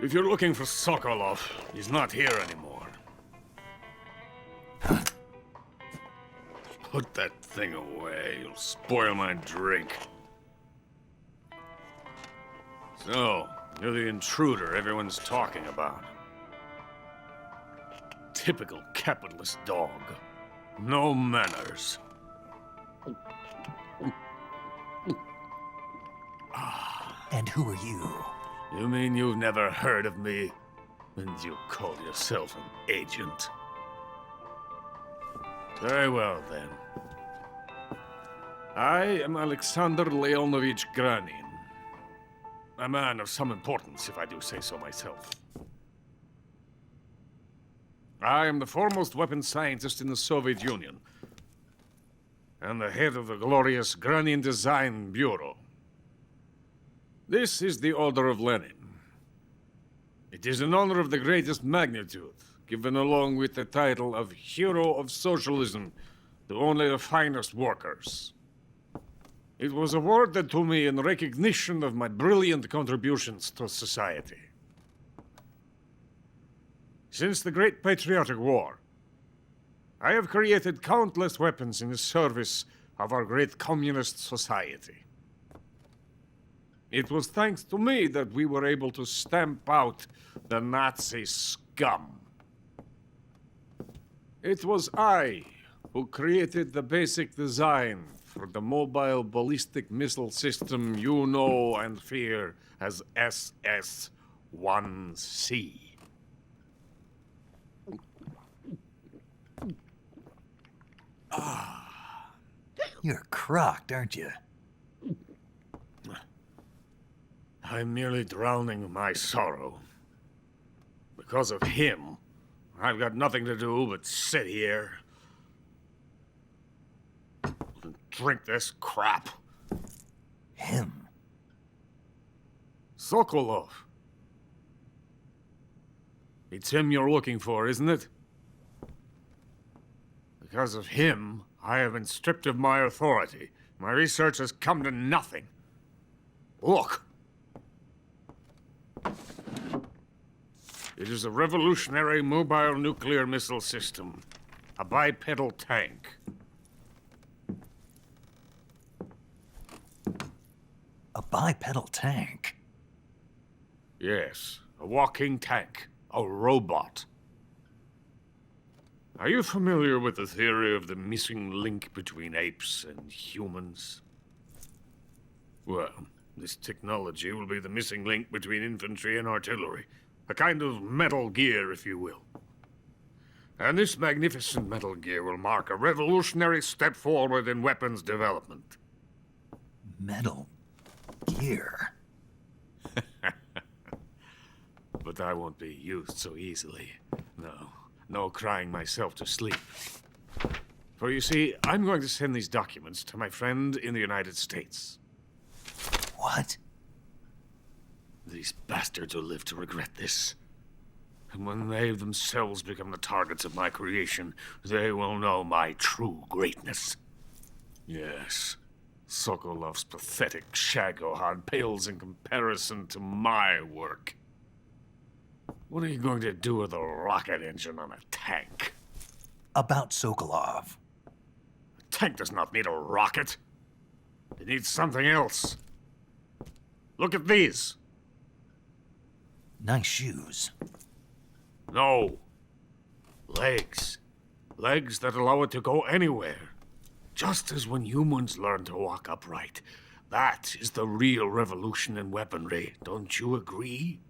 If you're looking for Sokolov, he's not here anymore. Put that thing away. You'll spoil my drink. So, you're the intruder everyone's talking about. Typical capitalist dog. No manners. And who are you? You mean you've never heard of me? And you call yourself an agent? Very well, then. I am Alexander Leonovich Granin. A man of some importance, if I do say so myself. I am the foremost weapons scientist in the Soviet Union, and the head of the glorious Granin Design Bureau. This is the Order of Lenin. It is an honor of the greatest magnitude, given along with the title of Hero of Socialism to only the finest workers. It was awarded to me in recognition of my brilliant contributions to society. Since the Great Patriotic War, I have created countless weapons in the service of our great communist society. It was thanks to me that we were able to stamp out the Nazi scum. It was I who created the basic design for the mobile ballistic missile system you know and fear as SS-1C. You're crocked, aren't you? I'm merely drowning my sorrow. Because of him, I've got nothing to do but sit here and drink this crap. Him? Sokolov. It's him you're looking for, isn't it? Because of him, I have been stripped of my authority. My research has come to nothing. Look. It is a revolutionary mobile nuclear missile system. A bipedal tank. A bipedal tank? Yes, a walking tank. A robot. Are you familiar with the theory of the missing link between apes and humans? Well, this technology will be the missing link between infantry and artillery. A kind of Metal Gear, if you will. And this magnificent Metal Gear will mark a revolutionary step forward in weapons development. Metal Gear? But I won't be used so easily. No crying myself to sleep. For you see, I'm going to send these documents to my friend in the United States. What? These bastards will live to regret this. And when they themselves become the targets of my creation, they will know my true greatness. Yes, Sokolov's pathetic Shagohod pales in comparison to my work. What are you going to do with a rocket engine on a tank? About Sokolov. A tank does not need a rocket. It needs something else. Look at these. Nice shoes. No. Legs. Legs that allow it to go anywhere. Just as when humans learn to walk upright. That is the real revolution in weaponry. Don't you agree?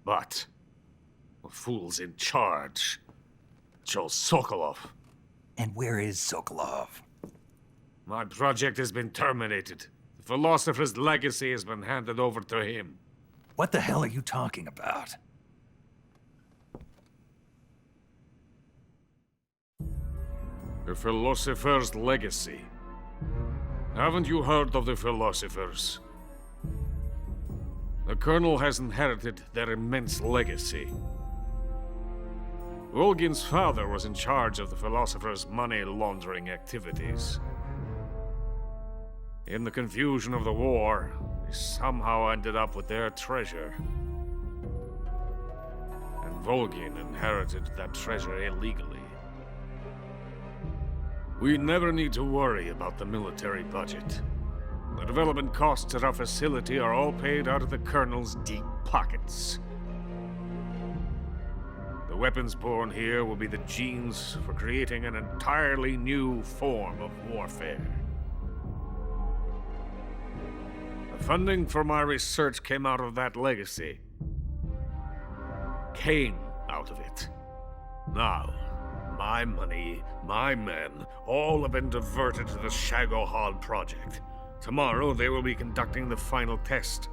But the fool's in charge. Joe Sokolov. And where is Sokolov? My project has been terminated. The philosopher's legacy has been handed over to him. What the hell are you talking about? The philosopher's legacy. Haven't you heard of the philosophers? The Colonel has inherited their immense legacy. Volgin's father was in charge of the philosopher's money laundering activities. In the confusion of the war, we somehow ended up with their treasure. And Volgin inherited that treasure illegally. We never need to worry about the military budget. The development costs at our facility are all paid out of the Colonel's deep pockets. The weapons born here will be the genes for creating an entirely new form of warfare. The funding for my research came out of that legacy. Came out of it. Now, my money, my men, all have been diverted to the Shagohod project. Tomorrow they will be conducting the final test,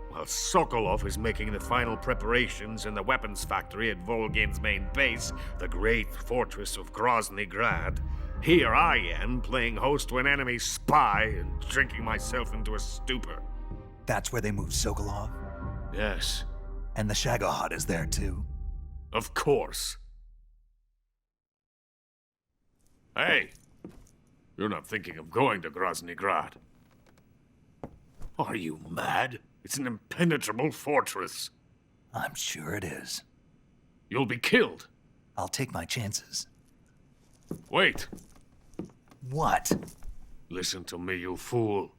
while Sokolov is making the final preparations in the weapons factory at Volgin's main base, the great fortress of Grozny Grad. Here I am, playing host to an enemy spy and drinking myself into a stupor. That's where they moved Sokolov? Yes, And the Shagohod is there too? of course. Hey, you're not thinking of going to Grozny Grad. Are you mad? It's an impenetrable fortress. I'm sure it is. You'll be killed. I'll take my chances. Wait. What? Listen to me, you fool.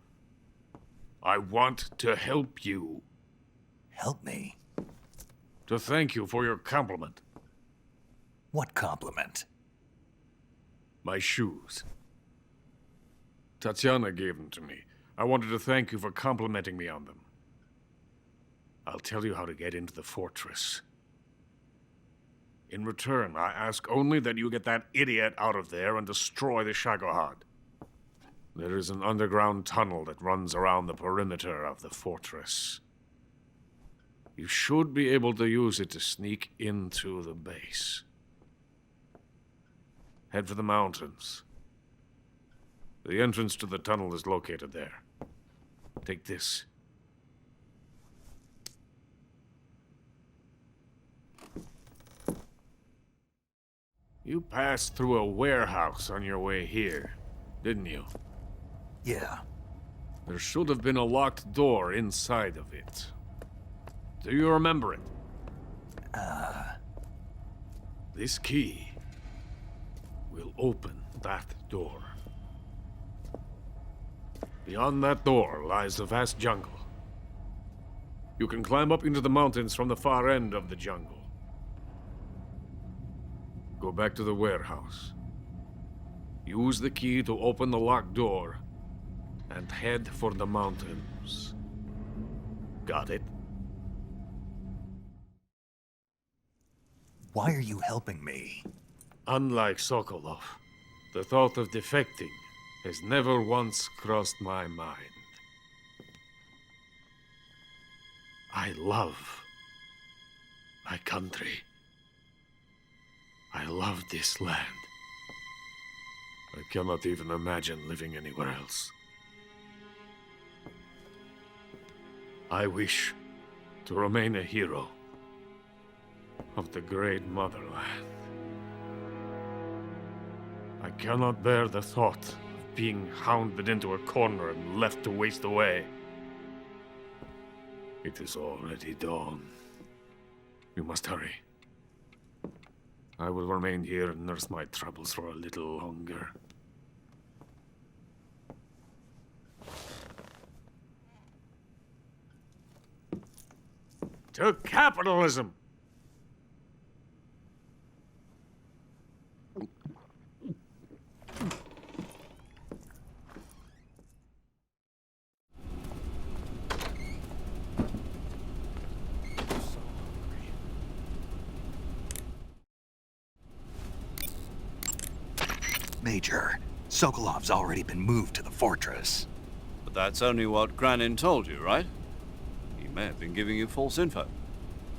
I want to help you. Help me? To thank you for your compliment. What compliment? My shoes. Tatiana gave them to me. I wanted to thank you for complimenting me on them. I'll tell you how to get into the fortress. In return, I ask only that you get that idiot out of there and destroy the Shagohod. There is an underground tunnel that runs around the perimeter of the fortress. You should be able to use it to sneak into the base. Head for the mountains. The entrance to the tunnel is located there. Take this. You passed through a warehouse on your way here, didn't you? Yeah. There should have been a locked door inside of it. Do you remember it? This key will open that door. Beyond that door lies a vast jungle. You can climb up into the mountains from the far end of the jungle. Go back to the warehouse. Use the key to open the locked door and head for the mountains. Got it? Why are you helping me? Unlike Sokolov, the thought of defecting has never once crossed my mind. I love my country. I love this land. I cannot even imagine living anywhere else. I wish to remain a hero of the great motherland. I cannot bear the thought of being hounded into a corner and left to waste away. It is already dawn. We must hurry. I will remain here and nurse my troubles for a little longer. To capitalism! Major, Sokolov's already been moved to the fortress. But that's only what Granin told you, right? He may have been giving you false info.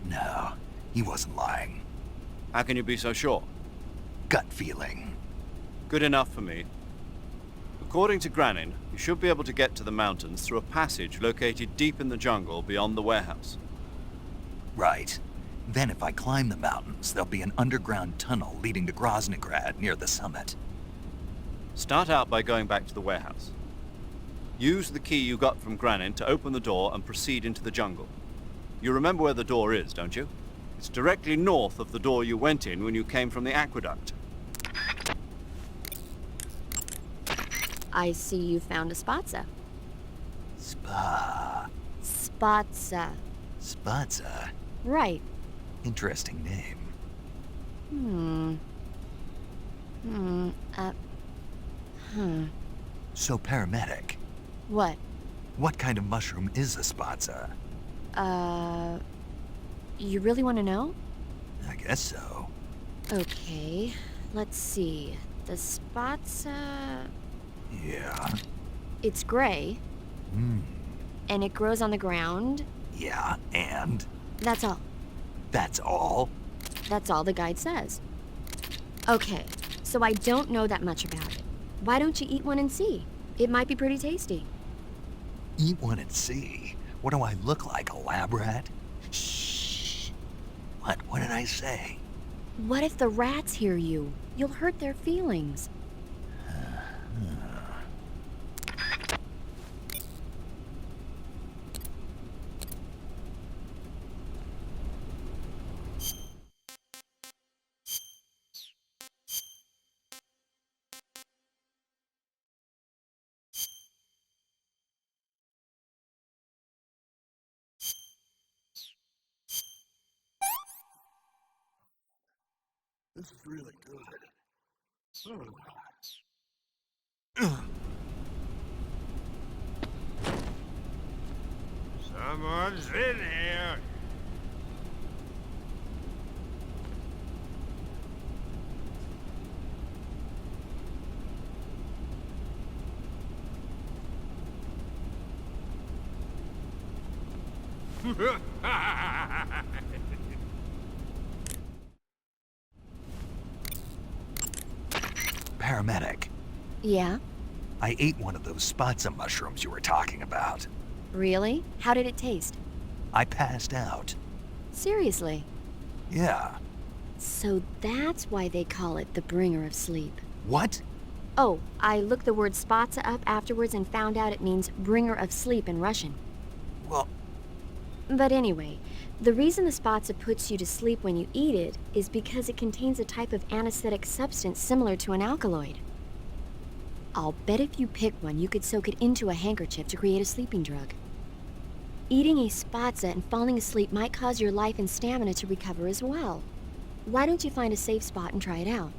No, he wasn't lying. How can you be so sure? Gut feeling. Good enough for me. According to Granin, you should be able to get to the mountains through a passage located deep in the jungle beyond the warehouse. Right. Then if I climb the mountains, there'll be an underground tunnel leading to Groznygrad near the summit. Start out by going back to the warehouse. Use the key you got from Granin to open the door and proceed into the jungle. You remember where the door is, don't you? It's directly north of the door you went in when you came from the aqueduct. I see you found a spatza. Spatza. Spatza? Right. Interesting name. So, paramedic, What? what kind of mushroom is a spatza? You really want to know? I guess so. Okay, let's see. The spatza... Yeah. It's gray, and it grows on the ground. Yeah, and? That's all. That's all? That's all the guide says. Okay, so I don't know that much about it. Why don't you eat one and see? It might be pretty tasty. Eat one and see. What do I look like, a lab rat? Shh. What did I say? What if the rats hear you? You'll hurt their feelings. This is really good. Someone's in here. Paramedic, Yeah? I ate one of those spatza mushrooms you were talking about. Really? How did it taste? I passed out. Seriously? Yeah. So that's why they call it the bringer of sleep. What? Oh, I looked the word spatza up afterwards and found out it means bringer of sleep in Russian. Well, But anyway, the reason the spatza puts you to sleep when you eat it is because it contains a type of anesthetic substance similar to an alkaloid. I'll bet if you pick one, you could soak it into a handkerchief to create a sleeping drug. Eating a spatza and falling asleep might cause your life and stamina to recover as well. Why don't you find a safe spot and try it out?